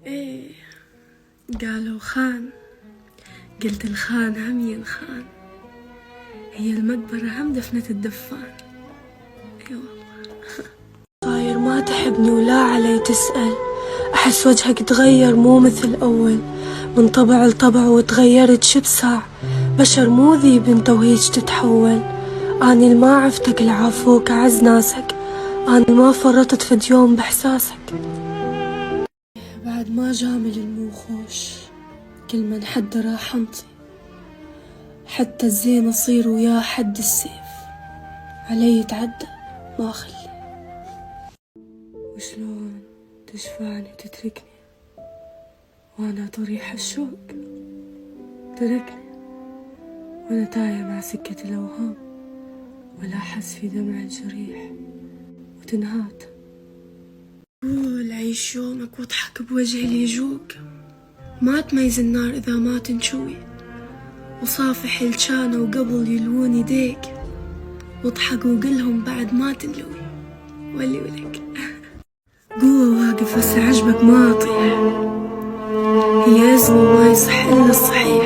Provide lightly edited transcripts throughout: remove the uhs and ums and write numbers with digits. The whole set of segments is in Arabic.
ايه قالوا خان، قلت الخان هم ينخان، هي المقبرة هم دفنة الدفان. اي والله. صاير ما تحبني ولا علي تسأل، أحس وجهك تغير مو مثل أول، من طبع لطبع وتغيرت شبساع، بشر مو ذيب انت وهيج تتحول. أني الما عفتك العافوك أعز ناسك، أني ما فرطت في يوم بإحساسك. بعد ما جامل الموخوش كل من حد راح انطي، حتى الزين أصير ويا حد السيف، علي يتعدى ما أخلي. وشلون تشفعني وتتركني وأنا طريح الشوق، تركني وأنا تايه مع سكة الأوهام، ولا أحس في دمع الجريح وتنهات. قول عيش يومك واضحك بوجه اللي يجوك، ما تميز النار إذا ما تنشوي، وصافح الشانة وقبل يلوون يديك، واضحك وقلهم بعد ما تنلوي ولي ولك. قوة واقف بس عجبك ما أطيح، هي يزغو ما يصح إلا الصحيح،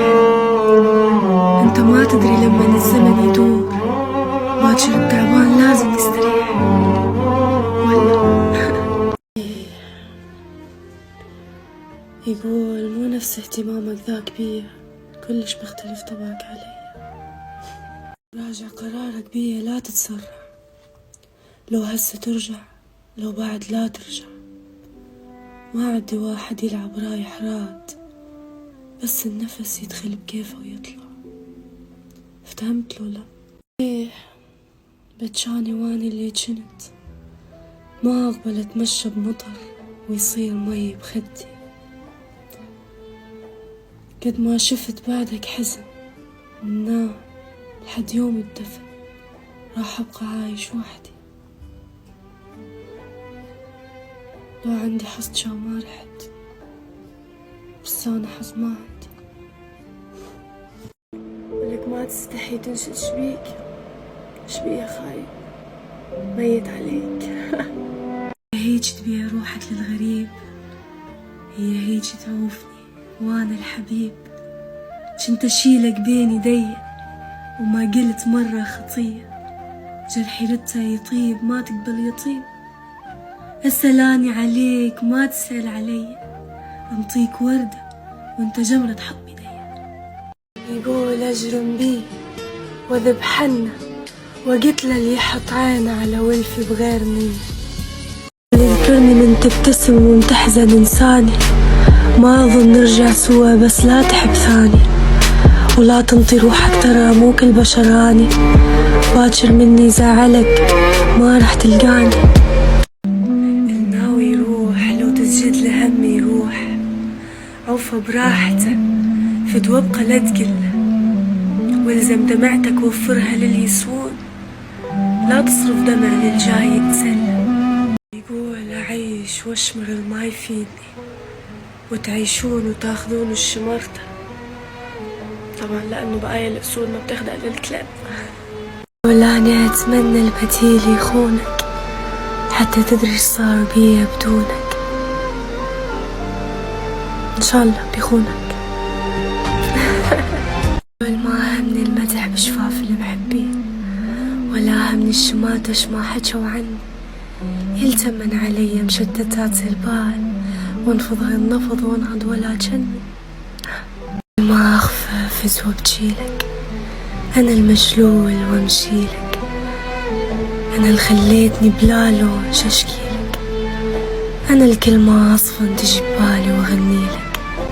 انت ما تدري لما الزمن يدور، باكر التعبان لازم يستريح ولا. يقول مو نفس اهتمامك ذاك بيا، كلش مختلف طبعك علي. راجع قرارك بيا لا تتسرع، لو هسه ترجع لو بعد لا ترجع، ما عندي واحد يلعب رايح راد، بس النفس يدخل بكيفه ويطلع. افتهمت لو لا؟ ايه بتشاني واني اللي جنت، ما اقبل اتمشى بمطر ويصير مي بخدي، قد ما شفت بعدك حزن من نام لحد يوم الدفن، راح ابقى عايش وحدي. لو عندي حظ جا ما رحت، بس انا حظ ما عندي. ولك ما تستحي تنشد شبيك، شبي يا خايب ميت عليك. هيج تبيع روحك للغريب، هي هيج تعوفني وانا الحبيب، كنت اشيلك بين يدي وما قلت مرة خطية، جرحي رتا يطيب ما تقبل يطيب، اسألاني عليك ما تسأل علي، انطيك وردة وانت جمرة تحط بيدي. يقول اجرم بي وذب حنة، وقلت له اللي يحط عينه على ولفي بغير نية، يذكرني من تبتسم ومن تحزن انساني، ما اظن نرجع سوا بس لا تحب ثاني، ولا تنطي روحك ترى مو كل بشراني، باكر مني زعلك ما راح تلقاني. الناوي يروح لو تسجد له هم يروح، عوفه براحته فد وابقى لا تقل، والزم دمعتك وفرها للي يسوون، لا تصرف دمع للجاي يتسلى. يقول أعيش واشمر الما يفيدني، وتعيشون وتاخذون الشمرته، طبعا لأنه بقايا الأسود ما بتاخدها للكلاب. ولاني أتمنى البديل يخونك، حتى تدري ايش صار بيا بدونك، إن شاء الله بيخونك. ما همني المدح بشفاف المحبين، ولا همني الشماتة ما حكوا عني، يلتمن علي مشتتات البال، وانفضها النفض وانهض ولا جني. ما أخفى فز وابجيلك، أنا المشلول وامشيلك، أنا اللي خليتني بلا لون ششكيلك، أنا الكل ما أصفن تجي ببالي وأغنيلك.